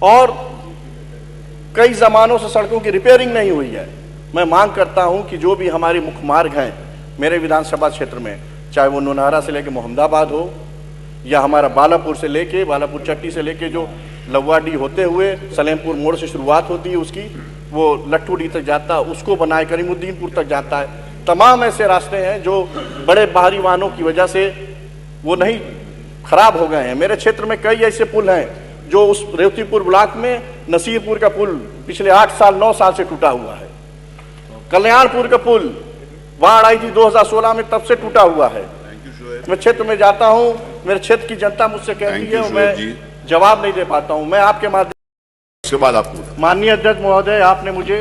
और कई ज़मानों से सड़कों की रिपेयरिंग नहीं हुई है। मैं मांग करता हूं कि जो भी हमारे मुख्य मार्ग हैं मेरे विधानसभा क्षेत्र में, चाहे वो नौनहरा से लेकर मोहम्मदाबाद हो या हमारा बालापुर से लेके, बालापुर चट्टी से लेके जो लव्वाडी होते हुए सलेमपुर मोड़ से शुरुआत होती है उसकी, वो लट्ठूडी तक जाता है, उसको बनाए करीमुद्दीनपुर तक जाता है। तमाम ऐसे रास्ते हैं जो बड़े बाहरी वाहनों की वजह से वो नहीं खराब हो गए हैं। मेरे क्षेत्र में कई ऐसे पुल हैं जो उस रेवतीपुर ब्लॉक में नसीरपुर का पुल पिछले 8 साल 9 साल से टूटा हुआ है। कल्याणपुर का पुल बाढ़ आई थी 2016 में, तब से टूटा हुआ है। मैं क्षेत्र में जाता हूं, मेरे क्षेत्र की जनता मुझसे कहती है, मैं जवाब नहीं दे पाता हूं। मैं आपके माध्यम उसके बाद आपको माननीय अध्यक्ष महोदय, आपने मुझे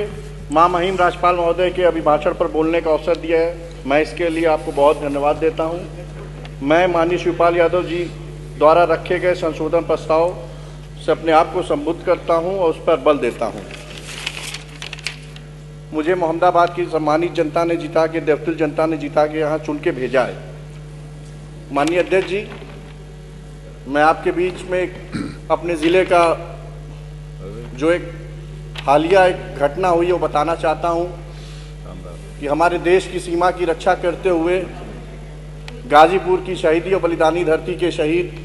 मां महिम राज्यपाल महोदय के अभिभाषण पर बोलने का अवसर दिया है, मैं इसके लिए आपको बहुत धन्यवाद देता हूं। मैं माननीय शिवपाल यादव जी द्वारा रखे गए संशोधन प्रस्ताव से अपने आप को संबोधित करता हूं और उस पर बल देता हूं। मुझे मोहम्मदाबाद की सम्मानित जनता ने जिता के, देवतुल जनता ने जिता के यहाँ चुन के भेजा है। माननीय अध्यक्ष जी, मैं आपके बीच में अपने ज़िले का जो एक हालिया एक घटना हुई है वो बताना चाहता हूँ कि हमारे देश की सीमा की रक्षा करते हुए गाजीपुर की शहीदी और बलिदानी धरती के शहीद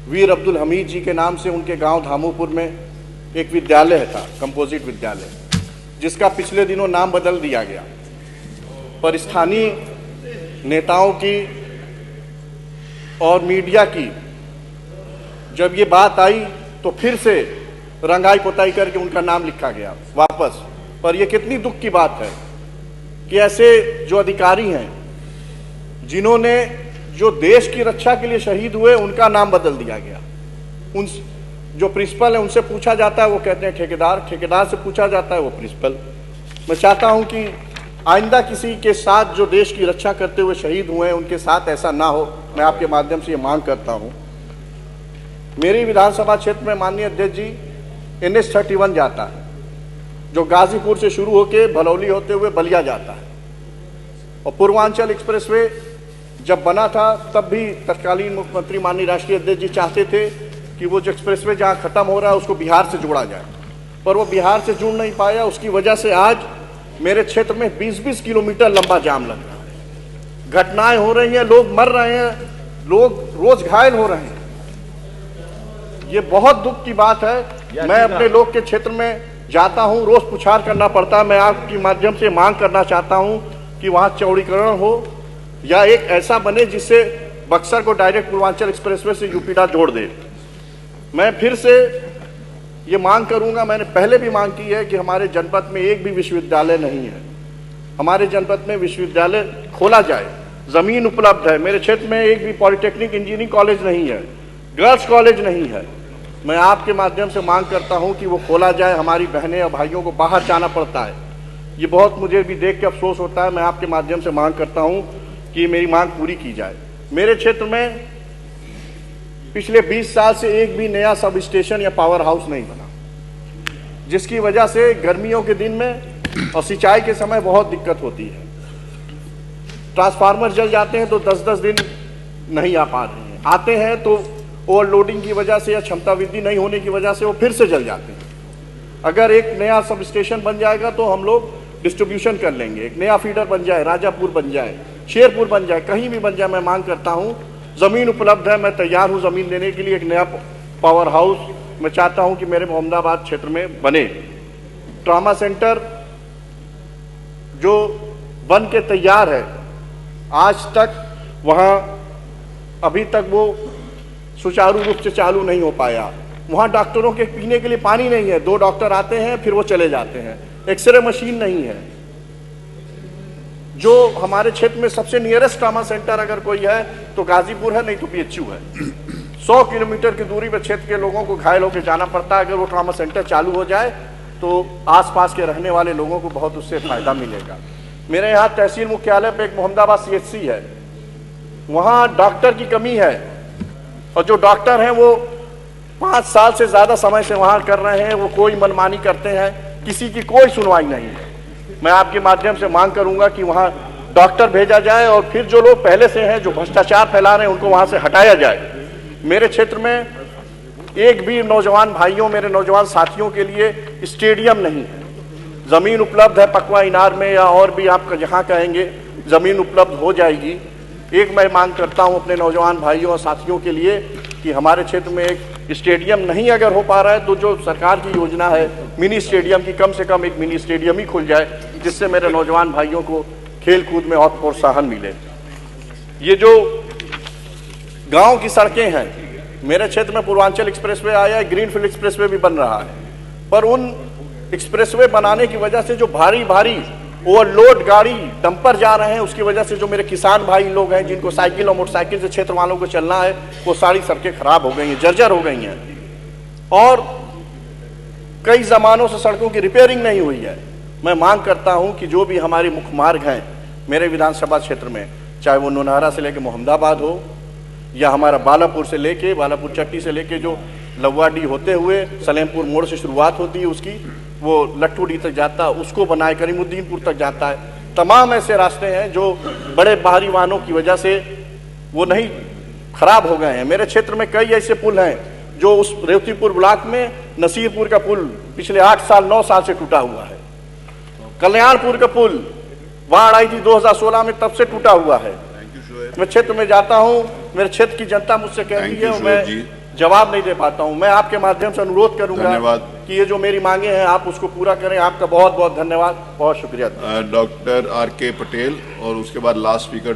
वीर अब्दुल हमीद जी के नाम से उनके गांव धामूपुर में एक विद्यालय था, कंपोजिट विद्यालय, जिसका पिछले दिनों नाम बदल दिया गया। पर स्थानीय नेताओं की और मीडिया की जब ये बात आई तो फिर से रंगाई पुताई करके उनका नाम लिखा गया वापस। पर ये कितनी दुख की बात है कि ऐसे जो अधिकारी हैं जिन्होंने जो देश की रक्षा के लिए शहीद हुए, उनका नाम बदल दिया गया। उन जो प्रिंसिपल है उनसे पूछा जाता है वो कहते हैं ठेकेदार, ठेकेदार से पूछा जाता है वो प्रिंसिपल। मैं चाहता हूं कि आइंदा किसी के साथ जो देश की रक्षा करते हुए शहीद हुए हैं उनके साथ ऐसा ना हो। मैं आपके माध्यम से ये मांग करता हूं। मेरी विधानसभा क्षेत्र में माननीय अध्यक्ष जी NH-31 जाता है जो गाजीपुर से शुरू होकर भलौली होते हुए बलिया जाता है। और पूर्वांचल एक्सप्रेसवे जब बना था तब भी तत्कालीन मुख्यमंत्री माननीय राष्ट्रीय अध्यक्ष जी चाहते थे कि वो जो एक्सप्रेसवे जहाँ खत्म हो रहा है उसको बिहार से जोड़ा जाए, पर वो बिहार से जुड़ नहीं पाया। उसकी वजह से आज मेरे क्षेत्र में 20-20 किलोमीटर लंबा जाम लग रहा है, घटनाएं हो रही हैं, लोग मर रहे हैं, लोग रोज घायल हो रहे हैं। ये बहुत दुख की बात है। मैं अपने लोग के क्षेत्र में जाता हूं, रोज पुछार करना पड़ता है। मैं आपके माध्यम से मांग करना चाहता हूं कि वहां चौड़ीकरण हो या एक ऐसा बने जिससे बक्सर को डायरेक्ट पूर्वांचल एक्सप्रेसवे से यूपीडा जोड़ दे। मैं फिर से ये मांग करूंगा, मैंने पहले भी मांग की है कि हमारे जनपद में एक भी विश्वविद्यालय नहीं है, हमारे जनपद में विश्वविद्यालय खोला जाए। जमीन उपलब्ध है, मेरे क्षेत्र में एक भी पॉलिटेक्निक इंजीनियरिंग कॉलेज नहीं है, गर्ल्स कॉलेज नहीं है। मैं आपके माध्यम से मांग करता हूं कि वो खोला जाए। हमारी बहनें और भाइयों को बाहर जाना पड़ता है, ये बहुत मुझे भी देख के अफसोस होता है। मैं आपके माध्यम से मांग करता हूं कि मेरी मांग पूरी की जाए। मेरे क्षेत्र में पिछले 20 साल से एक भी नया सब स्टेशन या पावर हाउस नहीं बना, जिसकी वजह से गर्मियों के दिन में और सिंचाई के समय बहुत दिक्कत होती है। ट्रांसफार्मर जल जाते हैं तो 10-10 दिन नहीं आ पा रहे हैं, आते हैं तो ओवरलोडिंग की वजह से या क्षमता वृद्धि नहीं होने की वजह से वो फिर से जल जाते हैं। अगर एक नया सब स्टेशन बन जाएगा तो हम लोग डिस्ट्रीब्यूशन कर लेंगे, एक नया फीडर बन जाए, राजापुर बन जाए, शेरपुर बन जाए, कहीं भी बन जाए। मैं मांग करता हूँ, ज़मीन उपलब्ध है, मैं तैयार हूँ ज़मीन देने के लिए। एक नया पावर हाउस मैं चाहता हूँ कि मेरे मोहम्मदाबाद क्षेत्र में बने। ट्रॉमा सेंटर जो बन के तैयार है, आज तक वहाँ अभी तक वो सुचारू रूप से चालू नहीं हो पाया। वहाँ डॉक्टरों के पीने के लिए पानी नहीं है, 2 डॉक्टर आते हैं फिर वो चले जाते हैं। एक्सरे मशीन नहीं है। जो हमारे क्षेत्र में सबसे नियरेस्ट ट्रॉमा सेंटर अगर कोई है तो गाजीपुर है, नहीं तो PHU है। 100 किलोमीटर की दूरी पर क्षेत्र के लोगों को घायल होकर जाना पड़ता है। अगर वो ट्रॉमा सेंटर चालू हो जाए तो आसपास के रहने वाले लोगों को बहुत उससे फायदा मिलेगा। मेरे यहाँ तहसील मुख्यालय पे एक मोहम्मदाबाद CHC है, वहाँ डॉक्टर की कमी है और जो डॉक्टर हैं वो 5 साल से ज़्यादा समय से वहाँ कर रहे हैं, वो कोई मनमानी करते हैं, किसी की कोई सुनवाई नहीं है। मैं आपके माध्यम से मांग करूंगा कि वहाँ डॉक्टर भेजा जाए और फिर जो लोग पहले से हैं जो भ्रष्टाचार फैला रहे हैं उनको वहाँ से हटाया जाए। मेरे क्षेत्र में एक भी नौजवान भाइयों, मेरे नौजवान साथियों के लिए स्टेडियम नहीं है। ज़मीन उपलब्ध है पकवा इनार में या और भी आप जहाँ कहेंगे ज़मीन उपलब्ध हो जाएगी। एक मैं मांग करता हूँ अपने नौजवान भाइयों और साथियों के लिए कि हमारे क्षेत्र में एक स्टेडियम नहीं अगर हो पा रहा है तो जो सरकार की योजना है मिनी स्टेडियम की, कम से कम एक मिनी स्टेडियम ही खुल जाए, जिससे मेरे नौजवान भाइयों को खेल कूद में और प्रोत्साहन मिले। ये जो गांव की सड़कें हैं, मेरे क्षेत्र में पूर्वांचल एक्सप्रेसवे आया है, ग्रीनफील्ड एक्सप्रेसवे भी बन रहा है, पर उन एक्सप्रेसवे बनाने की वजह से जो भारी भारी ओवरलोड गाड़ी डंपर जा रहे हैं, उसकी वजह से जो मेरे किसान भाई लोग हैं जिनको साइकिल और मोटरसाइकिल से क्षेत्र वालों को चलना है, वो सारी सड़कें खराब हो गई हैं, जर्जर हो गई हैं और कई जमानों से सड़कों की रिपेयरिंग नहीं हुई है। मैं मांग करता हूं कि जो भी हमारे मुख्य मार्ग हैं मेरे विधानसभा क्षेत्र में, चाहे वो नौनहरा से लेकर मोहम्मदाबाद हो या हमारा बालापुर से लेके, बालापुर चट्टी से लेके जो लव्वाडी होते हुए सलेमपुर मोड़ से शुरुआत होती है उसकी, वो लट्ठूडी तक जाता है, उसको बनाए करीमुद्दीनपुर तक जाता है। तमाम ऐसे रास्ते हैं जो बड़े बाहरी वाहनों की वजह से वो नहीं खराब हो गए हैं। मेरे क्षेत्र में कई ऐसे पुल हैं जो उस रेवतीपुर ब्लॉक में नसीरपुर का पुल पिछले 8 साल 9 साल से टूटा हुआ है। कल्याणपुर का पुल बाढ़ आई थी 2016 में, तब से टूटा हुआ है। मैं क्षेत्र में जाता हूँ, मेरे क्षेत्र की जनता मुझसे कहती है, मैं जवाब नहीं दे पाता हूं। मैं आपके माध्यम से अनुरोध करूंगा कि ये जो मेरी मांगे हैं आप उसको पूरा करें। आपका बहुत बहुत धन्यवाद, बहुत शुक्रिया। डॉक्टर आर के पटेल और उसके बाद लास्ट स्पीकर